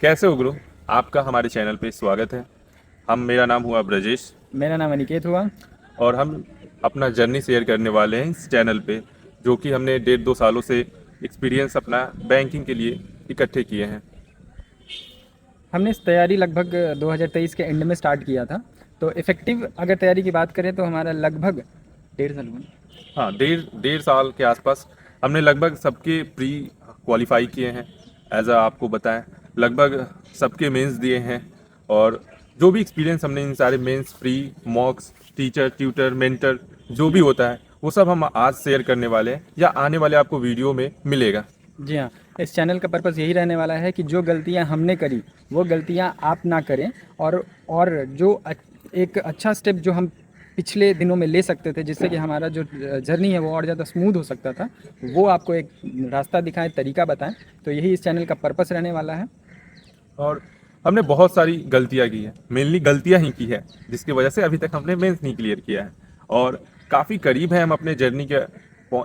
कैसे हो गुरु। आपका हमारे चैनल पे स्वागत है। मेरा नाम हुआ ब्रजेश मेरा नाम अनिकेत हुआ। और हम अपना जर्नी शेयर करने वाले हैं इस चैनल पे, जो कि हमने 1.5-2 सालों से एक्सपीरियंस अपना बैंकिंग के लिए इकट्ठे किए हैं। हमने इस तैयारी लगभग 2023 के एंड में स्टार्ट किया था। तो इफ़ेक्टिव अगर तैयारी की बात करें तो हमारा लगभग 1.5 साल हुआ। हाँ, डेढ़ डेढ़ साल के आसपास हमने लगभग सबके प्री क्वालिफाई किए हैं। आपको बताएं, लगभग सबके मेंस दिए हैं। और जो भी एक्सपीरियंस हमने इन सारे mains, pre, mocks, teacher, tutor, mentor जो भी होता है वो सब हम आज शेयर करने वाले हैं या आने वाले आपको वीडियो में मिलेगा। जी हाँ, इस चैनल का पर्पज़ यही रहने वाला है कि जो गलतियाँ हमने करी वो गलतियाँ आप ना करें। और जो एक अच्छा स्टेप जो हम पिछले दिनों में ले सकते थे जिससे कि हमारा जो जर्नी है वो और ज़्यादा स्मूथ हो सकता था, वो आपको एक रास्ता दिखाएं, तरीका बताएं। तो यही इस चैनल का पर्पस रहने वाला है। और हमने बहुत सारी गलतियां की है, मेनली गलतियां ही की है, जिसकी वजह से अभी तक हमने मेंस नहीं क्लियर किया है। और काफ़ी करीब है हम अपने जर्नी के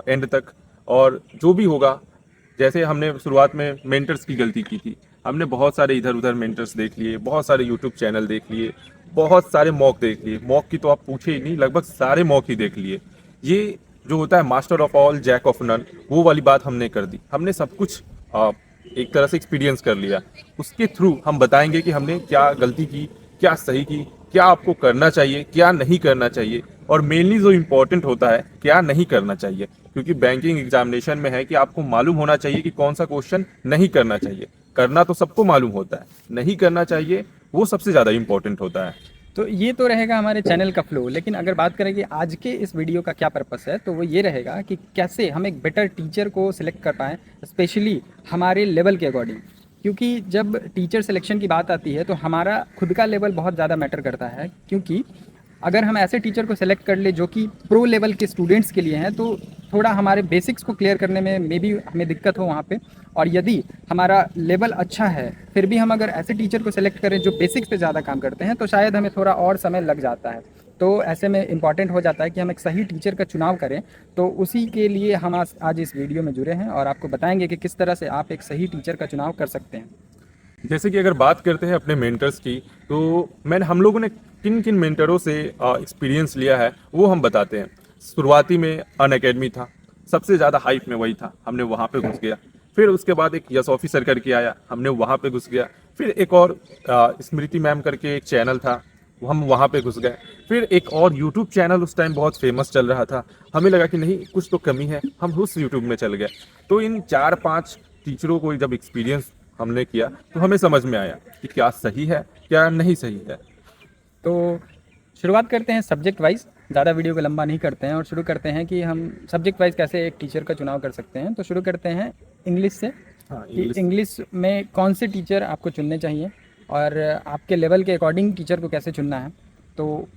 एंड तक। और जो भी होगा, जैसे हमने शुरुआत में मेंटर्स की गलती की थी, हमने बहुत सारे इधर उधर मेंटर्स देख लिए, बहुत सारे यूट्यूब चैनल देख लिए, बहुत सारे मॉक देख लिए। मॉक की तो आप पूछे ही नहीं, लगभग सारे मॉक ही देख लिए। ये जो होता है master of all jack of none, वो वाली बात हमने कर दी। हमने सब कुछ एक तरह से एक्सपीरियंस कर लिया। उसके थ्रू हम बताएंगे कि हमने क्या गलती की, क्या सही की, क्या आपको करना चाहिए, क्या नहीं करना चाहिए, और मेनली जो इम्पोर्टेंट होता है क्या नहीं करना चाहिए। क्योंकि बैंकिंग एग्जामिनेशन में है कि आपको मालूम होना चाहिए कि कौन सा क्वेश्चन नहीं करना चाहिए। करना तो सबको मालूम होता है, नहीं करना चाहिए वो सबसे ज़्यादा इम्पोर्टेंट होता है। तो ये तो रहेगा हमारे चैनल का फ्लो, लेकिन अगर बात करें कि आज के इस वीडियो का क्या पर्पस है तो वो ये रहेगा कि कैसे हम एक बेटर टीचर को सिलेक्ट कर पाएँ, स्पेशली हमारे लेवल के अकॉर्डिंग। क्योंकि जब टीचर सिलेक्शन की बात आती है तो हमारा खुद का लेवल बहुत ज़्यादा मैटर करता है। क्योंकि अगर हम ऐसे टीचर को सेलेक्ट कर ले जो कि प्रो लेवल के स्टूडेंट्स के लिए हैं, तो थोड़ा हमारे बेसिक्स को क्लियर करने में मे बी हमें दिक्कत हो वहाँ पे। और यदि हमारा लेवल अच्छा है फिर भी हम अगर ऐसे टीचर को सेलेक्ट करें जो बेसिक्स पे ज़्यादा काम करते हैं तो शायद हमें थोड़ा और समय लग जाता है। तो ऐसे में इम्पॉर्टेंट हो जाता है कि हम एक सही टीचर का चुनाव करें। तो उसी के लिए हम आज इस वीडियो में जुड़े हैं और आपको बताएंगे कि किस तरह से आप एक सही टीचर का चुनाव कर सकते हैं। जैसे कि अगर बात करते हैं अपने मेंटर्स की, तो हम लोगों ने किन किन मेंटरों से एक्सपीरियंस लिया है वो हम बताते हैं। शुरुआती में अन अकेडमी था, सबसे ज़्यादा हाइप में वही था, हमने वहाँ पे घुस गया। फिर उसके बाद एक यस ऑफिसर करके आया, हमने वहाँ पे घुस गया। फिर एक और स्मृति मैम करके एक चैनल था, हम वहाँ पे घुस गए। फिर एक और यूट्यूब चैनल उस टाइम बहुत फेमस चल रहा था, हमें लगा कि नहीं कुछ तो कमी है, हम उस यूट्यूब में चल गए। तो इन 4-5 टीचरों को जब एक्सपीरियंस हमने किया तो हमें समझ में आया कि क्या सही है क्या नहीं सही है। तो शुरुआत करते हैं सब्जेक्ट वाइज, ज़्यादा वीडियो को लंबा नहीं करते हैं और शुरू करते हैं कि हम सब्जेक्ट वाइज कैसे एक टीचर का चुनाव कर सकते हैं। तो शुरू करते हैं इंग्लिश से हाँ, कि इंग्लिश। इंग्लिश में कौन से टीचर आपको चुनने चाहिए और आपके लेवल के अकॉर्डिंग टीचर को कैसे चुनना है। तो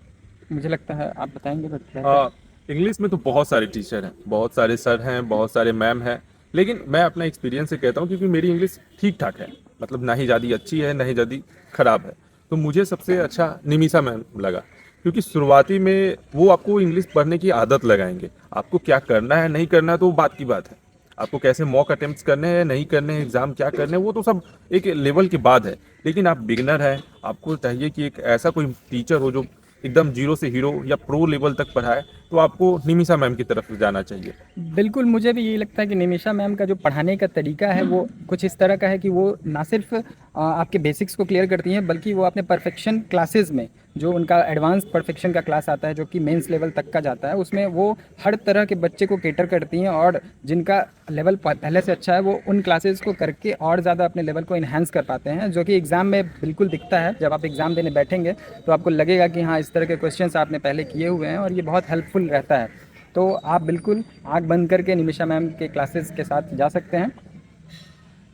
मुझे लगता है आप बताएंगे तो बेहतर। इंग्लिश में तो बहुत सारे टीचर हैं, बहुत सारे सर हैं, बहुत सारे मैम हैं। लेकिन मैं अपना एक्सपीरियंस से कहता हूँ, क्योंकि मेरी इंग्लिश ठीक ठाक है, मतलब ना ही ज़्यादा अच्छी है ना ही ज़्यादा खराब है। तो मुझे सबसे अच्छा निमिषा मैम लगा, क्योंकि शुरुआती में वो आपको इंग्लिश पढ़ने की आदत लगाएंगे। आपको क्या करना है नहीं करना है तो वो बात की बात है। आपको कैसे मॉक अटेम्प्ट्स करने हैं नहीं करने हैं, एग्ज़ाम क्या करने हैं, वो तो सब एक लेवल के बाद है। लेकिन आप बिगनर हैं, आपको चाहिए कि एक ऐसा कोई टीचर हो जो एकदम जीरो से हीरो या प्रो लेवल तक पढ़ाए, तो आपको निमिषा मैम की तरफ जाना चाहिए। बिल्कुल, मुझे भी यही लगता है कि निमिषा मैम का जो पढ़ाने का तरीका है वो कुछ इस तरह का है कि वो ना सिर्फ आपके बेसिक्स को क्लियर करती हैं बल्कि वो अपने परफेक्शन क्लासेस में जो उनका एडवांस परफेक्शन का क्लास आता है जो कि मेंस लेवल तक का जाता है, उसमें वो हर तरह के बच्चे को कैटर करती हैं और जिनका लेवल पहले से अच्छा है वो उन क्लासेस को करके और ज़्यादा अपने लेवल को इन्हांस कर पाते हैं, जो कि एग्ज़ाम में बिल्कुल दिखता है। जब आप एग्ज़ाम देने बैठेंगे तो आपको लगेगा कि हाँ, इस तरह के क्वेश्चंस आपने पहले किए हुए हैं और ये बहुत हेल्पफुल रहता है। तो आप बिल्कुल आँख बंद करके निमिषा मैम के क्लासेस के साथ जा सकते हैं।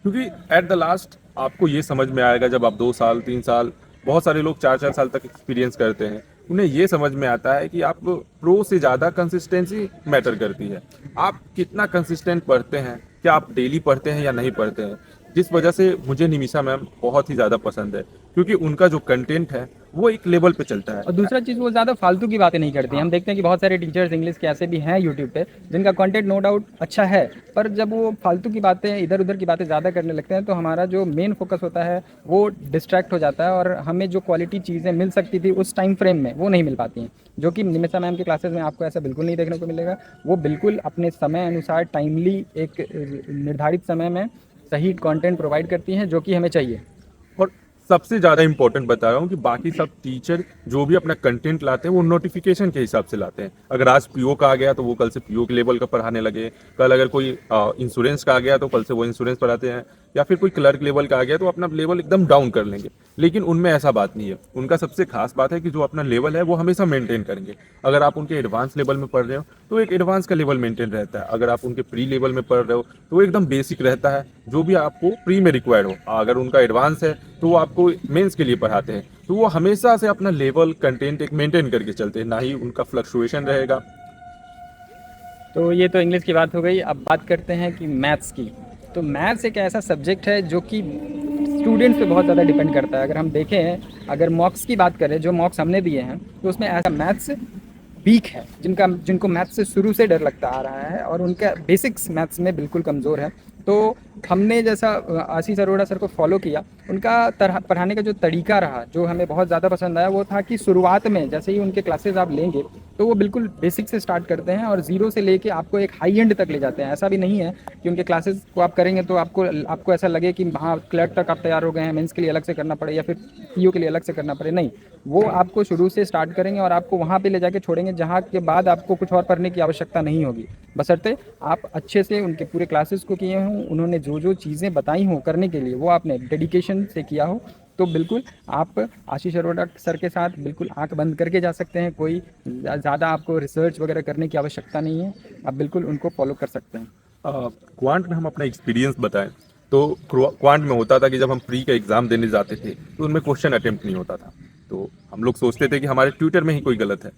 क्योंकि एट द लास्ट आपको ये समझ में आएगा, जब आप 2 साल 3 साल, बहुत सारे लोग 4-4 साल तक एक्सपीरियंस करते हैं, उन्हें ये समझ में आता है कि आप प्रो से ज़्यादा कंसिस्टेंसी मैटर करती है। आप कितना कंसिस्टेंट पढ़ते हैं, क्या आप डेली पढ़ते हैं या नहीं पढ़ते हैं। जिस वजह से मुझे निमिषा मैम बहुत ही ज़्यादा पसंद है, क्योंकि उनका जो कंटेंट है वो एक लेवल पे चलता है। और दूसरा चीज़, वो ज़्यादा फालतू की बातें नहीं करती हैं। हम देखते हैं कि बहुत सारे टीचर्स इंग्लिश के ऐसे भी हैं यूट्यूब पे जिनका कंटेंट नो डाउट अच्छा है, पर जब वो फालतू की बातें, इधर उधर की बातें ज़्यादा करने लगते हैं तो हमारा जो मेन फोकस होता है वो डिस्ट्रैक्ट हो जाता है, और हमें जो क्वालिटी चीज़ें मिल सकती थी उस टाइम फ्रेम में वो नहीं मिल पाती हैं, जो कि निमिषा मैम की क्लासेस में आपको ऐसा बिल्कुल नहीं देखने को मिलेगा। वो बिल्कुल अपने समय अनुसार टाइमली एक निर्धारित समय में सही कंटेंट प्रोवाइड करती हैं, जो कि हमें चाहिए। और सबसे ज़्यादा इंपॉर्टेंट बता रहा हूँ कि बाकी सब टीचर जो भी अपना कंटेंट लाते हैं वो नोटिफिकेशन के हिसाब से लाते हैं। अगर आज पीओ का आ गया तो वो कल से पीओ के लेवल का पढ़ाने लगे, कल अगर कोई इंश्योरेंस का आ गया तो कल से वो इंश्योरेंस पढ़ाते हैं, या फिर कोई क्लर्क लेवल का आ गया तो अपना लेवल एकदम डाउन कर लेंगे। लेकिन उनमें ऐसा बात नहीं है। उनका सबसे खास बात है कि जो अपना लेवल है वो हमेशा मेंटेन करेंगे। अगर आप उनके एडवांस लेवल में पढ़ रहे हो तो एक एडवांस का लेवल मेंटेन रहता है, अगर आप उनके प्री लेवल में पढ़ रहे हो तो वो एकदम बेसिक रहता है, जो भी आपको प्री में रिक्वायर्ड हो। अगर उनका एडवांस है तो वो आपको मेंस के लिए पढ़ाते हैं, तो वो हमेशा से अपना लेवल कंटेंट एक मेंटेन करके चलते हैं, ना ही उनका फ्लक्चुएशन रहेगा। तो ये तो इंग्लिश की बात हो गई। अब बात करते हैं कि मैथ्स की। तो मैथ्स एक ऐसा सब्जेक्ट है जो कि स्टूडेंट्स पे बहुत ज़्यादा डिपेंड करता है। अगर हम देखें, अगर मॉक्स की बात करें, जो मॉक्स हमने दिए हैं, तो उसमें ऐसा मैथ्स वीक है, जिनको मैथ्स से शुरू से डर लगता आ रहा है और उनका बेसिक्स मैथ्स में बिल्कुल कमज़ोर है। तो हमने जैसा आशीष अरोड़ा सर को फॉलो किया, उनका तरह पढ़ाने का जो तरीका रहा, जो हमें बहुत ज़्यादा पसंद आया, वो था कि शुरुआत में जैसे ही उनके क्लासेस आप लेंगे तो वो बिल्कुल बेसिक से स्टार्ट करते हैं और ज़ीरो से लेके आपको एक हाई एंड तक ले जाते हैं। ऐसा भी नहीं है कि उनके क्लासेस को आप करेंगे तो आपको ऐसा लगे कि हाँ क्लर्क तक आप तैयार हो गए हैं, मेंस के लिए अलग से करना पड़े या फिर पीओ के लिए अलग से करना पड़े। नहीं, वो आपको शुरू से स्टार्ट करेंगे और आपको वहाँ पे ले जाके छोड़ेंगे जहाँ के बाद आपको कुछ और पढ़ने की आवश्यकता नहीं होगी, बशर्ते आप अच्छे से उनके पूरे क्लासेस को किए हों, उन्होंने जो जो चीज़ें बताई हों करने के लिए वो आपने डेडिकेशन से किया हो। तो बिल्कुल आप आशीष अरोड़ा सर के साथ बिल्कुल आंख बंद करके जा सकते हैं। कोई ज़्यादा आपको रिसर्च वगैरह करने की आवश्यकता नहीं है, आप बिल्कुल उनको फॉलो कर सकते हैं। क्वांट में हम अपना एक्सपीरियंस बताएं तो क्वांट में होता था कि जब हम प्री का एग्ज़ाम देने जाते थे तो उनमें क्वेश्चन अटेम्प्ट नहीं होता था। तो हम लोग सोचते थे कि हमारे ट्यूटर में ही कोई गलत है,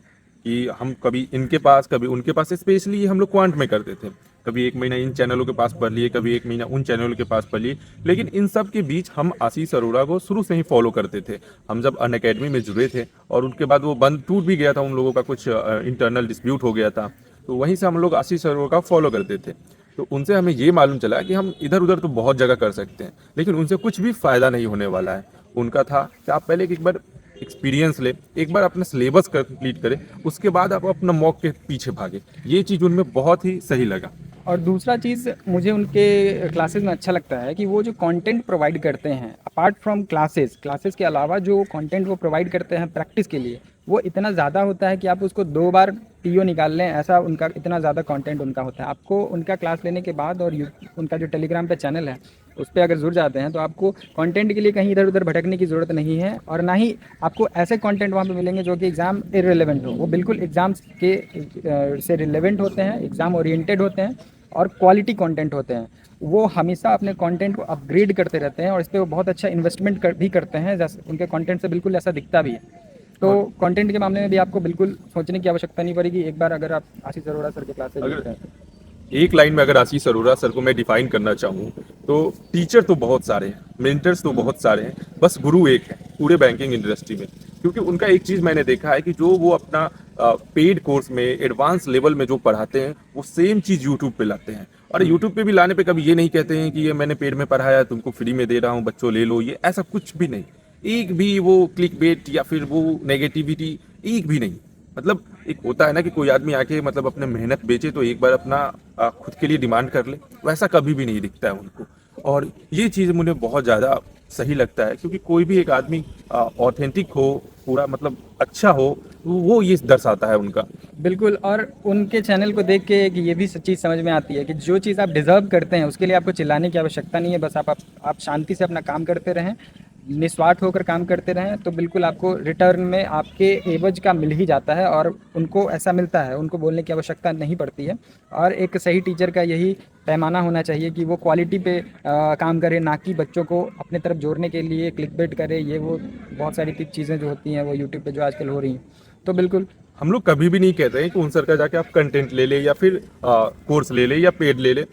कि हम कभी इनके पास कभी उनके पास, स्पेशली हम लोग क्वांट में करते थे। कभी एक महीना इन चैनलों के पास पढ़ लिए, कभी एक महीना उन चैनलों के पास पढ़ लिए, लेकिन इन सब के बीच हम आशीष अरोड़ा को शुरू से ही फॉलो करते थे। हम जब अन अकेडमी में जुड़े थे और उनके बाद वो बंद टूट भी गया था, उन लोगों का कुछ इंटरनल डिस्प्यूट हो गया था, तो वहीं से हम लोग आशीष अरोड़ा का फॉलो करते थे। तो उनसे हमें ये मालूम चला कि हम इधर उधर तो बहुत जगह कर सकते हैं, लेकिन उनसे कुछ भी फ़ायदा नहीं होने वाला है। उनका था कि आप पहले एक बार एक्सपीरियंस ले, एक बार अपना सिलेबस कंप्लीट करें, उसके बाद आप अपना मॉक के पीछे भागे। ये चीज़ उनमें बहुत ही सही लगा। और दूसरा चीज़ मुझे उनके क्लासेस में अच्छा लगता है कि वो जो कंटेंट प्रोवाइड करते हैं, अपार्ट फ्रॉम क्लासेस के अलावा जो कंटेंट वो प्रोवाइड करते हैं प्रैक्टिस के लिए, वो इतना ज़्यादा होता है कि आप उसको 2 बार पीओ निकाल लें, ऐसा उनका इतना ज़्यादा कंटेंट उनका होता है। आपको उनका क्लास लेने के बाद और उनका जो टेलीग्राम पे चैनल है उस पर अगर जुड़ जाते हैं तो आपको कंटेंट के लिए कहीं इधर उधर भटकने की ज़रूरत नहीं है, और ना ही आपको ऐसे कंटेंट वहाँ पे मिलेंगे जो कि एग्ज़ाम इररिलेवेंट हो। वो बिल्कुल एग्ज़ाम्स के से रिलेवेंट होते हैं, एग्ज़ाम ओरिएंटेड होते हैं और क्वालिटी कंटेंट होते हैं। वो हमेशा अपने कंटेंट को अपग्रेड करते रहते हैं और इस पर वो बहुत अच्छा इन्वेस्टमेंट भी करते हैं, जैसे उनके कंटेंट से बिल्कुल ऐसा दिखता भी है। तो कंटेंट के मामले में भी आपको बिल्कुल सोचने की आवश्यकता नहीं पड़ेगी। एक बार अगर आप आशीष अरोड़ा सर के क्लास से जुड़ते हैं, एक लाइन में अगर आशीष अरोड़ा सर को मैं डिफाइन करना चाहूँ तो टीचर तो बहुत सारे हैं, मेंटर्स तो बहुत सारे हैं, बस गुरु एक है पूरे बैंकिंग इंडस्ट्री में। क्योंकि उनका एक चीज़ मैंने देखा है कि जो वो अपना पेड कोर्स में एडवांस लेवल में जो पढ़ाते हैं वो सेम चीज़ यूट्यूब पे लाते हैं। और यूट्यूब पे भी लाने पे कभी ये नहीं कहते हैं कि ये मैंने पेड में पढ़ाया तुमको फ्री में दे रहा हूँ, बच्चों ले लो, ये ऐसा कुछ भी नहीं। एक भी वो क्लिक बेट या फिर वो नेगेटिविटी एक भी नहीं। मतलब एक होता है ना कि कोई आदमी आके मतलब अपने मेहनत बेचे तो एक बार अपना खुद के लिए डिमांड कर ले, वैसा कभी भी नहीं दिखता है उनको। और ये चीज़ मुझे बहुत ज़्यादा सही लगता है, क्योंकि कोई भी एक आदमी ऑथेंटिक हो, पूरा मतलब अच्छा हो, वो ये दर्शाता है उनका। बिल्कुल। और उनके चैनल को देख के एक ये भी चीज़ समझ में आती है कि जो चीज़ आप डिज़र्व करते हैं उसके लिए आपको चिल्लाने की आवश्यकता नहीं है। बस आप शांति से अपना काम करते रहें, निस्वार्थ होकर काम करते रहें, तो बिल्कुल आपको रिटर्न में आपके एवज का मिल ही जाता है और उनको ऐसा मिलता है, उनको बोलने की आवश्यकता नहीं पड़ती है। और एक सही टीचर का यही पैमाना होना चाहिए कि वो क्वालिटी पे काम करे, ना कि बच्चों को अपने तरफ जोड़ने के लिए क्लिकबेट करे, ये वो बहुत सारी चीज़ें जो होती हैं वो यूट्यूब पे जो आजकल हो रही हैं। तो बिल्कुल हम लोग कभी भी नहीं कहते हैं कि उन सर का जाके आप कंटेंट ले ले या फिर कोर्स ले ले या पेड ले ले।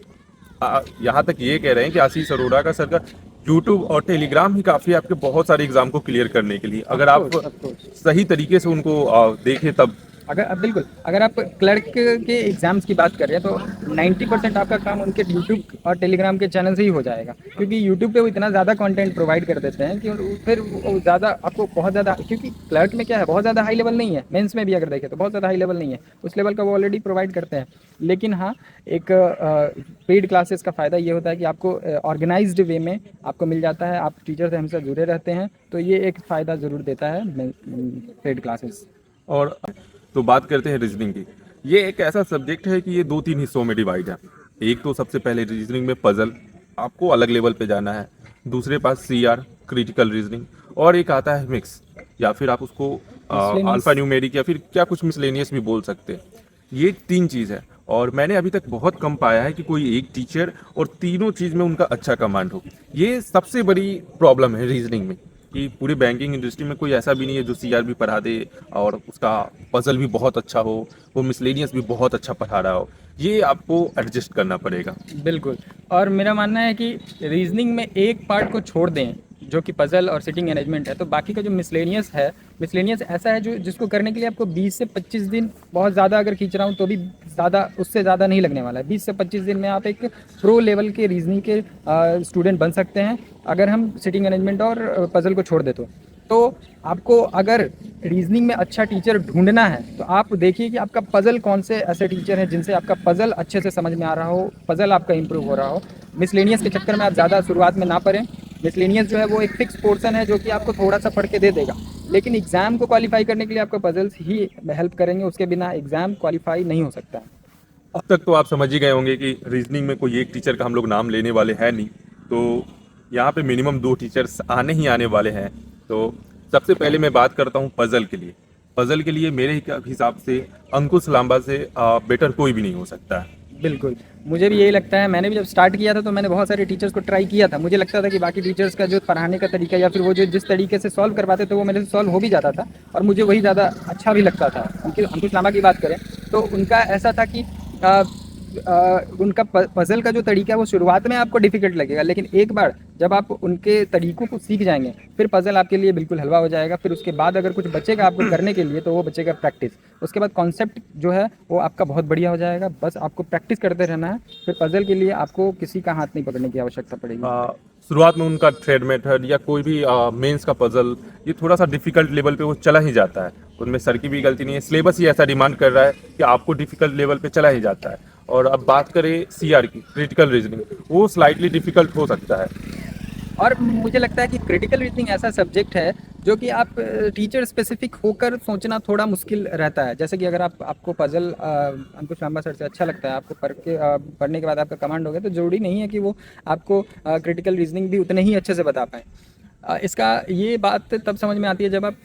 यहाँ तक ये कह रहे हैं कि आशीष अरोड़ा का सर का यूट्यूब और टेलीग्राम ही काफ़ी है आपके बहुत सारे एग्जाम को क्लियर करने के लिए, अगर आप Of course. सही तरीके से उनको देखें तब। अगर अब बिल्कुल अगर आप क्लर्क के एग्जाम्स की बात कर रहे हैं तो 90% आपका काम उनके यूट्यूब और टेलीग्राम के चैनल से ही हो जाएगा, क्योंकि यूट्यूब पे वो इतना ज़्यादा कंटेंट प्रोवाइड कर देते हैं कि फिर वो ज़्यादा आपको बहुत ज़्यादा, क्योंकि क्लर्क में क्या है, बहुत ज़्यादा हाई लेवल नहीं है, मेंस में भी अगर देखें तो बहुत ज़्यादा हाई लेवल नहीं है, उस लेवल का वो ऑलरेडी प्रोवाइड करते हैं। लेकिन हाँ, एक पेड क्लासेस का फ़ायदा ये होता है कि आपको ऑर्गेनाइज्ड वे में आपको मिल जाता है, आप टीचर से हमेशा जुड़े रहते हैं, तो ये एक फ़ायदा ज़रूर देता है पेड क्लासेस। और तो बात करते हैं रीजनिंग की। ये एक ऐसा सब्जेक्ट है कि ये 2-3 हिस्सों में डिवाइड है। एक तो सबसे पहले रीजनिंग में पजल, आपको अलग लेवल पे जाना है। दूसरे पास सीआर, क्रिटिकल रीजनिंग, और एक आता है मिक्स, या फिर आप उसको Miscellaneous. अल्फा न्यूमेरिक या फिर क्या कुछ मिसलेनियस भी बोल सकते हैं। ये 3 चीज़ है, और मैंने अभी तक बहुत कम पाया है कि कोई एक टीचर और तीनों चीज़ में उनका अच्छा कमांड हो। ये सबसे बड़ी प्रॉब्लम है रीजनिंग में, कि पूरी बैंकिंग इंडस्ट्री में कोई ऐसा भी नहीं है जो सीआर भी पढ़ा दे और उसका पजल भी बहुत अच्छा हो, वो मिसलेनियस भी बहुत अच्छा पढ़ा रहा हो। ये आपको एडजस्ट करना पड़ेगा। बिल्कुल। और मेरा मानना है कि रीजनिंग में एक पार्ट को छोड़ दें जो कि पजल और सिटिंग मैनेजमेंट है, तो बाकी का जो मिसलेनियस है, मिसलेनियस ऐसा है जो जिसको करने के लिए आपको 20 से 25 दिन, बहुत ज़्यादा अगर खींच रहा हूँ तो भी ज़्यादा, उससे ज़्यादा नहीं लगने वाला है। 20 से 25 दिन में आप एक प्रो लेवल के रीजनिंग के स्टूडेंट बन सकते हैं, अगर हम सिटिंग मैनेजमेंट और पजल को छोड़ दे तो आपको अगर रीजनिंग में अच्छा टीचर ढूंढना है तो आप देखिए कि आपका पजल कौन से ऐसे टीचर हैं जिनसे आपका पजल अच्छे से समझ में आ रहा हो, पजल आपका इंप्रूव हो रहा हो। मिसलेनियस के चक्कर में आप ज़्यादा शुरुआत में ना पड़ें। मिसलेनियस जो है वो एक फिक्स पोर्शन है जो कि आपको थोड़ा सा पढ़ के दे देगा, लेकिन एग्जाम को क्वालिफाई करने के लिए आपको पजल्स ही हेल्प करेंगे, उसके बिना एग्जाम क्वालिफाई नहीं हो सकता है। अब तक तो आप समझ ही गए होंगे कि रीजनिंग में कोई एक टीचर का हम लोग नाम लेने वाले हैं नहीं, तो यहाँ पे मिनिमम 2 टीचर्स आने ही आने वाले हैं। तो सबसे पहले मैं बात करता हूँ पजल के लिए। पजल के लिए मेरे हिसाब से अंकुश लांबा से बेटर कोई भी नहीं हो सकता है। बिल्कुल, मुझे भी यही लगता है। मैंने भी जब स्टार्ट किया था तो मैंने बहुत सारे टीचर्स को ट्राई किया था। मुझे लगता था कि बाकी टीचर्स का जो पढ़ाने का तरीका या फिर वो जो जिस तरीके से सॉल्व करवाते थे वो मेरे से सॉल्व हो भी जाता था और मुझे वही ज़्यादा अच्छा भी लगता था। अंकुश लांबा की बात करें तो उनका ऐसा था कि उनका पजल का जो तरीका है वो शुरुआत में आपको डिफिकल्ट लगेगा, लेकिन एक बार जब आप उनके तरीकों को सीख जाएंगे फिर पजल आपके लिए बिल्कुल हलवा हो जाएगा। फिर उसके बाद अगर कुछ बचेगा आपको करने के लिए तो वो बचेगा प्रैक्टिस। उसके बाद कॉन्सेप्ट जो है वो आपका बहुत बढ़िया हो जाएगा, बस आपको प्रैक्टिस करते रहना है। फिर पजल के लिए आपको किसी का हाथ नहीं पकड़ने की आवश्यकता पड़ेगी। शुरुआत में उनका थ्रेड मेथड या कोई भी मेंस का पजल, ये थोड़ा सा डिफिकल्ट लेवल पे वो चला ही जाता है। उनमें सर की भी गलती नहीं है, सिलेबस ही ऐसा डिमांड कर रहा है कि आपको डिफिकल्ट लेवल पे चला ही जाता है। और अब बात करें सीआर की, क्रिटिकल रीजनिंग, वो स्लाइटली डिफिकल्ट हो सकता है। और मुझे लगता है कि क्रिटिकल रीजनिंग ऐसा सब्जेक्ट है जो कि आप टीचर स्पेसिफिक होकर सोचना थोड़ा मुश्किल रहता है। जैसे कि अगर आपको पजल अंकुश लांबा सर से अच्छा लगता है, आपको पढ़ने के बाद आपका कमांड हो गया, तो ज़रूरी नहीं है कि वो आपको क्रिटिकल रीजनिंग भी उतने ही अच्छे से बता पाएँ। इसका ये बात तब समझ में आती है जब आप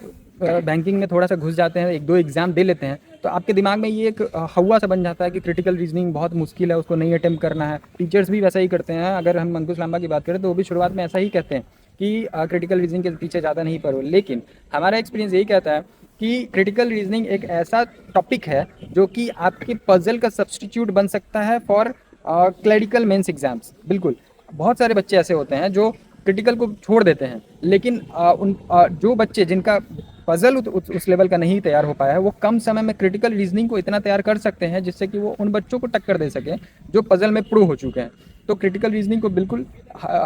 बैंकिंग में थोड़ा सा घुस जाते हैं, 1-2 एग्ज़ाम दे लेते हैं, तो आपके दिमाग में ये एक हवा सा बन जाता है कि क्रिटिकल रीजनिंग बहुत मुश्किल है, उसको नहीं अटेम्प्ट करना है। टीचर्स भी वैसा ही करते हैं। अगर हम अंकुश लांबा की बात करें तो वो भी शुरुआत में ऐसा ही कहते हैं कि क्रिटिकल रीजनिंग के पीछे ज़्यादा नहीं पढ़ो, लेकिन हमारा एक्सपीरियंस यही कहता है कि क्रिटिकल रीजनिंग एक ऐसा टॉपिक है जो कि आपके पजल का सब्सटीट्यूट बन सकता है फॉर क्लरिकल मेंस एग्जाम्स। बिल्कुल, बहुत सारे बच्चे ऐसे होते हैं जो क्रिटिकल को छोड़ देते हैं, लेकिन जो बच्चे जिनका पजल उस लेवल का नहीं तैयार हो पाया है वो कम समय में क्रिटिकल रीजनिंग को इतना तैयार कर सकते हैं जिससे कि वो उन बच्चों को टक्कर दे सकें जो पजल में प्रो हो चुके हैं। तो क्रिटिकल रीजनिंग को बिल्कुल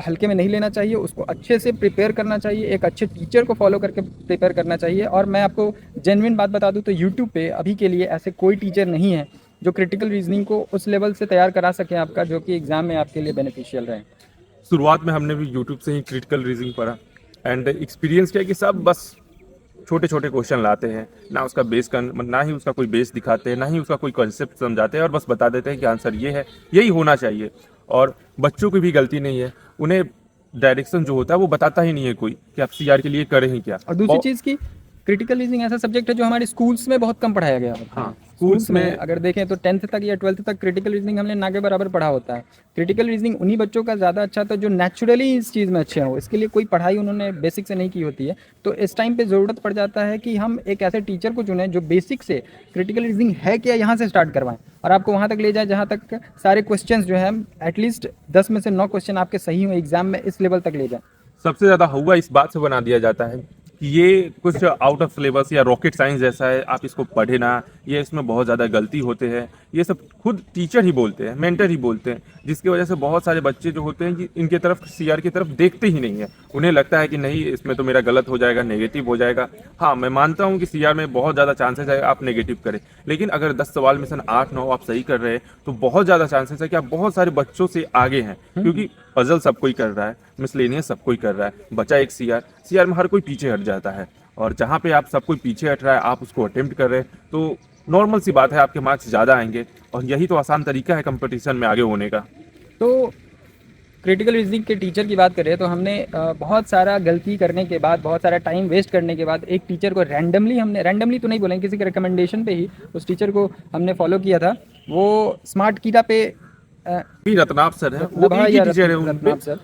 हल्के में नहीं लेना चाहिए, उसको अच्छे से प्रिपेयर करना चाहिए, एक अच्छे टीचर को फॉलो करके प्रिपेयर करना चाहिए। और मैं आपको जेन्युइन बात बता दूं तो यूट्यूब पे अभी के लिए ऐसे कोई टीचर नहीं है जो क्रिटिकल रीजनिंग को उस लेवल से तैयार करा सके आपका, जो कि एग्जाम में आपके लिए बेनिफिशियल रहे। शुरुआत में हमने भी यूट्यूब से ही क्रिटिकल रीजनिंग पढ़ा, एंड एक्सपीरियंस किया कि सब बस छोटे छोटे क्वेश्चन लाते हैं, ना उसका ना ही उसका कोई बेस दिखाते हैं, ना ही उसका कोई कॉन्सेप्ट समझाते हैं, और बस बता देते हैं कि आंसर ये है, यही होना चाहिए। और बच्चों की भी गलती नहीं है, उन्हें डायरेक्शन जो होता है वो बताता ही नहीं है कोई कि आप सीआर के लिए करें ही क्या। और दूसरी चीज़ की क्रिटिकल रीजनिंग ऐसा सब्जेक्ट है जो हमारे स्कूल्स में बहुत कम पढ़ाया गया होता है। हाँ, स्कूल्स स्कूल्स में में अगर देखें तो 10th तक या 12th तक क्रिटिकल रीजनिंग हमने ना के बराबर पढ़ा होता है। क्रिटिकल रीजनिंग उन्हीं बच्चों का ज़्यादा अच्छा था जो नेचुरली इस चीज़ में अच्छे हों, इसके लिए कोई पढ़ाई उन्होंने बेसिक से नहीं की होती है। तो इस टाइम पे ज़रूरत पड़ जाता है कि हम एक ऐसे टीचर को चुनें जो बेसिक से क्रिटिकल रीजनिंग है क्या यहाँ से स्टार्ट करवाएं और आपको वहाँ तक ले जाए जहाँ तक सारे क्वेश्चंस जो हैं एटलीस्ट 10 में से 9 क्वेश्चन आपके सही हो एग्जाम में, इस लेवल तक ले जाए। सबसे ज्यादा हुआ इस बात से बना दिया जाता है कि ये कुछ आउट ऑफ सिलेबस या रॉकेट साइंस जैसा है, आप इसको पढ़े ना, ये इसमें बहुत ज़्यादा गलती होते हैं। ये सब खुद टीचर ही बोलते हैं, मेंटर ही बोलते हैं, जिसकी वजह से बहुत सारे बच्चे जो होते हैं कि इनके तरफ सीआर की तरफ देखते ही नहीं है। उन्हें लगता है कि नहीं, इसमें तो मेरा गलत हो जाएगा, नेगेटिव हो जाएगा। हाँ, मैं मानता हूँ कि सीआर में बहुत ज़्यादा चांसेस है आप नेगेटिव करें, लेकिन अगर 10 सवाल में से 8-9 आप सही कर रहे हैं तो बहुत ज़्यादा चांसेस है कि आप बहुत सारे बच्चों से आगे हैं, क्योंकि पजल सब कोई कर रहा है, मिसलेनियस सब कोई कर रहा है, बचा एक सीआर में हर कोई पीछे हट जाता है। और जहाँ पे आप सब कोई पीछे हट रहा है, आप उसको अटेम्प्ट कर रहे हैं, तो नॉर्मल सी बात है आपके मार्क्स ज़्यादा आएंगे। और यही तो आसान तरीका है कंपटीशन में आगे होने का। तो क्रिटिकल रीजनिंग के टीचर की बात करें तो हमने बहुत सारा गलती करने के बाद, बहुत सारा टाइम वेस्ट करने के बाद एक टीचर को रैंडमली तो नहीं बोलेंगे, किसी के रिकमेंडेशन पे ही उस टीचर को हमने फॉलो किया था। वो स्मार्ट कीड़ा पे भी रत्नाप सर है, वो भी रत्नाभा एक ही या टीचर है उन पे। रत्नाभ सर,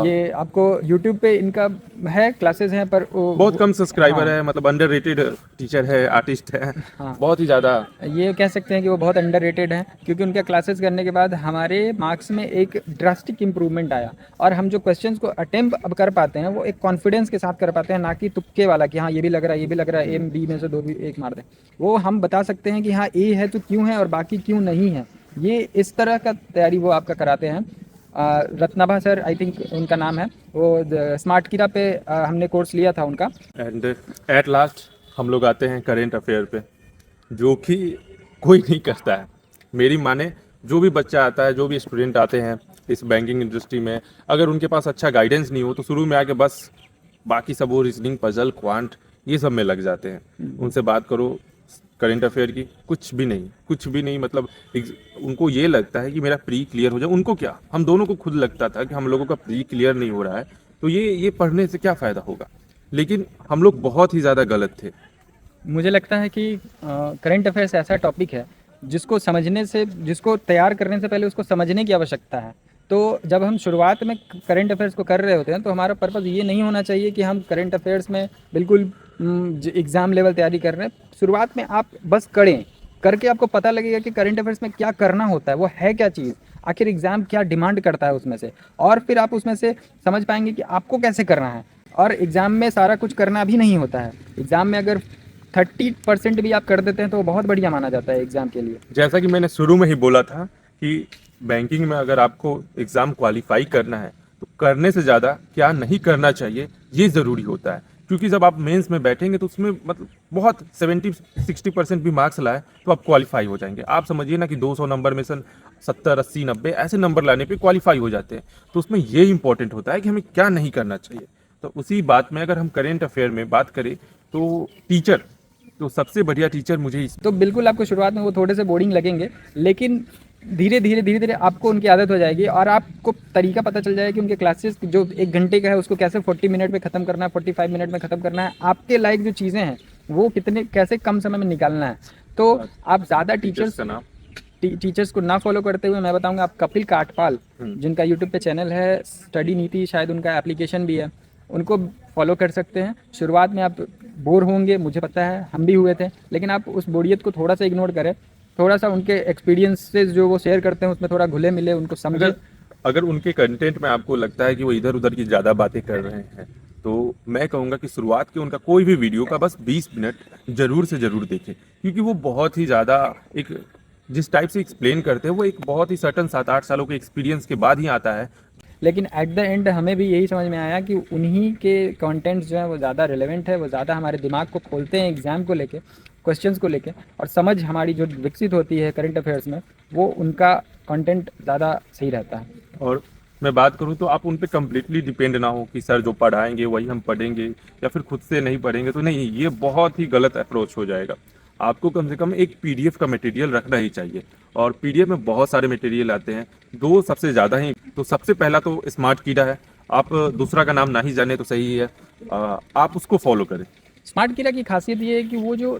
ये आपको यूट्यूब पे इनका है, क्लासेस हैं, पर बहुत कम सब्सक्राइबर है, मतलब अंडररेटेड टीचर है, आर्टिस्ट है, हाँ। बहुत ही ज़्यादा। ये कह सकते हैं कि वो बहुत अंडररेटेड हैं, क्योंकि उनके क्लासेस करने के बाद हमारे मार्क्स में एक ड्रास्टिक इंप्रूवमेंट आया और हम जो क्वेश्चंस को अटेम्प्ट अब कर पाते हैं वो एक कॉन्फिडेंस के साथ कर पाते हैं, ना कि तुक्के वाला कि हाँ ये भी लग रहा है, ये भी लग रहा है, ए बी में से 2 भी 1 मार दें। वो हम बता सकते हैं कि हाँ ए है तो क्यों है और बाकी क्यों नहीं है। ये इस तरह का तैयारी वो आपका कराते हैं। रत्नाभा सर, आई थिंक उनका नाम है, वो स्मार्ट कीड़ा पे हमने कोर्स लिया था उनका। एंड एट लास्ट हम लोग आते हैं करेंट अफेयर पे, जो कि कोई नहीं करता है। मेरी माने, जो भी बच्चा आता है, जो भी स्टूडेंट आते हैं इस बैंकिंग इंडस्ट्री में, अगर उनके पास अच्छा गाइडेंस नहीं हो तो शुरू में आके बस बाकी सब वो रीजनिंग, पजल, क्वांट, ये सब में लग जाते हैं। उनसे बात करो करंट अफेयर की, कुछ भी नहीं। मतलब उनको ये लगता है कि मेरा प्री क्लियर हो जाए। उनको क्या, हम दोनों को खुद लगता था कि हम लोगों का प्री क्लियर नहीं हो रहा है, तो ये पढ़ने से क्या फ़ायदा होगा। लेकिन हम लोग बहुत ही ज़्यादा गलत थे। मुझे लगता है कि करंट अफेयर्स ऐसा टॉपिक है जिसको समझने से, जिसको तैयार करने से पहले उसको समझने की आवश्यकता है। तो जब हम शुरुआत में करंट अफेयर्स को कर रहे होते हैं तो हमारा पर्पज़ ये नहीं होना चाहिए कि हम करंट अफेयर्स में बिल्कुल एग्ज़ाम लेवल तैयारी कर रहे हैं। शुरुआत में आप बस करके आपको पता लगेगा कि करंट अफेयर्स में क्या करना होता है, वो है क्या चीज़, आखिर एग्ज़ाम क्या डिमांड करता है उसमें से, और फिर आप उसमें से समझ पाएंगे कि आपको कैसे करना है। और एग्ज़ाम में सारा कुछ करना भी नहीं होता है। एग्ज़ाम में अगर 30% भी आप कर देते हैं तो वो बहुत बढ़िया माना जाता है एग्ज़ाम के लिए। जैसा कि मैंने शुरू में ही बोला था कि बैंकिंग में अगर आपको एग्ज़ाम क्वालिफाई करना है तो करने से ज़्यादा क्या नहीं करना चाहिए ये ज़रूरी होता है। क्योंकि जब आप मेंस में बैठेंगे तो उसमें मतलब बहुत 70-60% भी मार्क्स लाए तो आप क्वालिफाई हो जाएंगे। आप समझिए ना कि 200 नंबर में से 70, 80, 90 ऐसे नंबर लाने पे क्वालिफाई हो जाते हैं। तो उसमें ये इंपॉर्टेंट होता है कि हमें क्या नहीं करना चाहिए। तो उसी बात में अगर हम करेंट अफेयर में बात करें तो टीचर, तो सबसे बढ़िया टीचर मुझे तो बिल्कुल आपको शुरुआत में वो थोड़े से बोरिंग लगेंगे, लेकिन धीरे धीरे आपको उनकी आदत हो जाएगी और आपको तरीका पता चल जाएगा कि उनके क्लासेस जो 1 घंटे का है उसको कैसे 40 मिनट में ख़त्म करना है, 45 मिनट में ख़त्म करना है। आपके लायक जो चीज़ें हैं वो कैसे कम समय में निकालना है। तो आप ज़्यादा टीचर्स को ना फॉलो करते हुए मैं बताऊंगा आप कपिल काठपाल, जिनका यूट्यूब पे चैनल है स्टडी नीति, शायद उनका एप्लीकेशन भी है, उनको फॉलो कर सकते हैं। शुरुआत में आप बोर होंगे, मुझे पता है, हम भी हुए थे, लेकिन आप उस बोरियत को थोड़ा सा इग्नोर करें, थोड़ा सा उनके एक्सपीरियंसेस जो वो शेयर करते हैं उसमें थोड़ा घुले मिले, उनको समझे। अगर उनके कंटेंट में आपको लगता है कि वो इधर उधर की ज़्यादा बातें कर रहे हैं तो मैं कहूँगा कि शुरुआत के उनका कोई भी वीडियो का बस 20 मिनट ज़रूर से ज़रूर देखें, क्योंकि वो बहुत ही ज़्यादा एक जिस टाइप से एक्सप्लेन करते हैं वो एक बहुत ही सर्टन 7-8 सालों के एक्सपीरियंस के बाद ही आता है। लेकिन एट द एंड हमें भी यही समझ में आया कि उन्हीं के कंटेंट्स जो है वो ज़्यादा रिलेवेंट है, वो ज़्यादा हमारे दिमाग को खोलते हैं एग्ज़ाम को लेके, क्वेश्चंस को लेके, और समझ हमारी जो विकसित होती है करंट अफेयर्स में, वो उनका कंटेंट ज़्यादा सही रहता है। और मैं बात करूं तो आप उन पे कम्प्लीटली डिपेंड ना हो कि सर जो पढ़ाएंगे वही हम पढ़ेंगे या फिर खुद से नहीं पढ़ेंगे, तो नहीं, ये बहुत ही गलत अप्रोच हो जाएगा। आपको कम से कम एक पीडीएफ का मटेरियल रखना ही चाहिए, और पीडीएफ में बहुत सारे मटेरियल आते हैं, 2 सबसे ज़्यादा ही। तो सबसे पहला तो स्मार्ट कीड़ा है, आप दूसरा का नाम ना ही जाने तो सही है, आप उसको फॉलो करें। स्मार्ट कीड़ा की खासियत ये है कि वो जो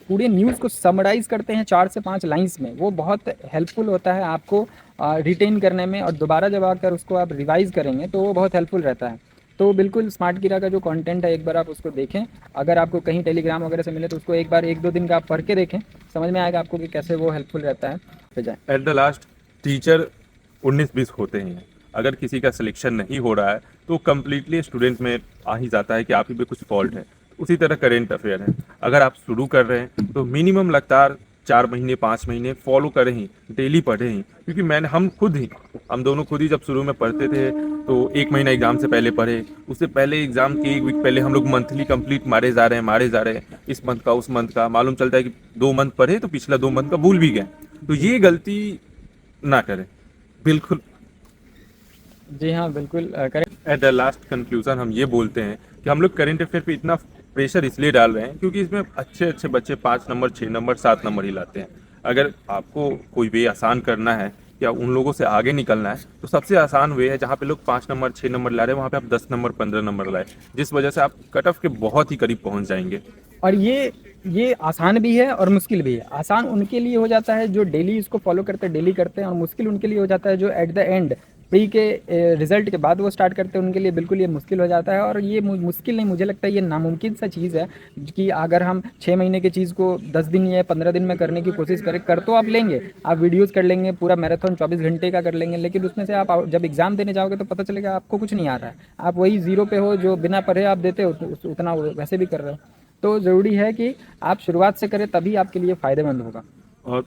पूरे न्यूज़ को समराइज़ करते हैं 4 से 5 लाइंस में, वो बहुत हेल्पफुल होता है आपको रिटेन करने में, और दोबारा जब आकर उसको आप रिवाइज़ करेंगे तो वो बहुत हेल्पफुल रहता है। तो बिल्कुल स्मार्ट कीड़ा का जो कंटेंट है एक बार आप उसको देखें, अगर आपको कहीं टेलीग्राम वगैरह से मिले तो उसको एक बार 1-2 दिन का आप पढ़ के देखें, समझ में आएगा आपको कि कैसे वो हेल्पफुल रहता है। फिर जाए एट द लास्ट टीचर 19-20 होते ही हैं। अगर किसी का सिलेक्शन नहीं हो रहा है तो कम्प्लीटली स्टूडेंट में आ ही जाता है कि आप ही पे कुछ फॉल्ट है। उसी तरह करेंट अफेयर है, अगर आप शुरू कर रहे हैं तो मिनिमम लगातार 4 महीने 5 महीने फॉलो करें ही, डेली पढ़ें ही। क्योंकि हम दोनों खुद ही जब शुरू में पढ़ते थे तो 1 महीना एग्जाम से पहले पढ़े, उससे पहले एग्जाम के 1 वीक पहले हम लोग मंथली कंप्लीट मारे जा रहे हैं, इस मंथ का उस मंथ का। मालूम चलता है कि 2 मंथ पढ़े तो पिछला 2 मंथ का भूल भी गए। तो ये गलती ना करें बिल्कुल। जी हाँ, बिल्कुल करें। एट द लास्ट कंक्लूजन हम ये बोलते हैं कि हम लोग करेंट अफेयर पे इतना प्रेशर इसलिए डाल रहे हैं क्योंकि इसमें अच्छे अच्छे बच्चे 5 नंबर 6 नंबर 7 नंबर ही लाते हैं। अगर आपको कोई वे आसान करना है या उन लोगों से आगे निकलना है तो सबसे आसान वे है जहाँ पे लोग 5 नंबर 6 नंबर ला रहे हैं वहाँ पे आप 10 नंबर 15 नंबर लाए, जिस वजह से आप कट ऑफ के बहुत ही करीब पहुँच जाएंगे। और ये आसान भी है और मुश्किल भी है। आसान उनके लिए हो जाता है जो डेली इसको फॉलो करते हैं, डेली करते हैं, और मुश्किल उनके लिए हो जाता है जो एट द एंड प्री के रिजल्ट के बाद वो स्टार्ट करते हैं, उनके लिए बिल्कुल ये मुश्किल हो जाता है। और ये मुश्किल नहीं, मुझे लगता है ये नामुमकिन सा चीज़ है कि अगर हम 6 महीने की चीज़ को 10 दिन या 15 दिन में करने की कोशिश करें, कर तो आप लेंगे, आप वीडियोज़ कर लेंगे, पूरा मैराथन 24 घंटे का कर लेंगे, लेकिन उसमें से आप जब एग्ज़ाम देने जाओगे तो पता चलेगा आपको कुछ नहीं आ रहा है, आप वही ज़ीरो पे हो जो बिना पढ़े आप देते हो, उतना वैसे भी कर रहे हो। तो ज़रूरी है कि आप शुरुआत से करें, तभी आपके लिए फ़ायदेमंद होगा। और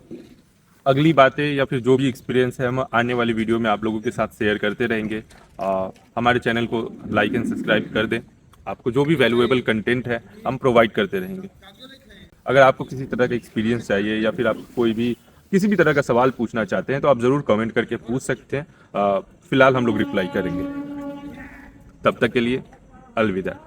अगली बातें या फिर जो भी एक्सपीरियंस है हम आने वाली वीडियो में आप लोगों के साथ शेयर करते रहेंगे। हमारे चैनल को लाइक एंड सब्सक्राइब कर दें, आपको जो भी वैल्यूएबल कंटेंट है हम प्रोवाइड करते रहेंगे। अगर आपको किसी तरह का एक्सपीरियंस चाहिए या फिर आप कोई भी किसी भी तरह का सवाल पूछना चाहते हैं तो आप ज़रूर कमेंट करके पूछ सकते हैं। फिलहाल हम लोग रिप्लाई करेंगे। तब तक के लिए अलविदा।